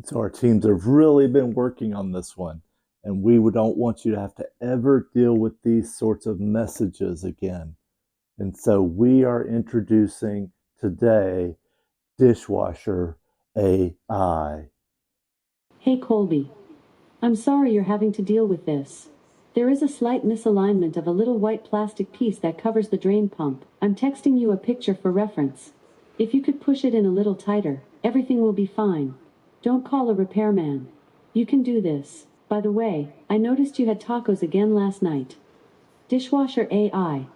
So our teams have really been working on this one, and we don't want you to have to ever deal with these sorts of messages again. And so we are introducing today Dishwasher AI. Hey Colby. I'm sorry you're having to deal with this. There is a slight misalignment of a little white plastic piece that covers the drain pump. I'm texting you a picture for reference. If you could push it in a little tighter, everything will be fine. Don't call a repairman. You can do this. By the way, I noticed you had tacos again last night. Dishwasher AI.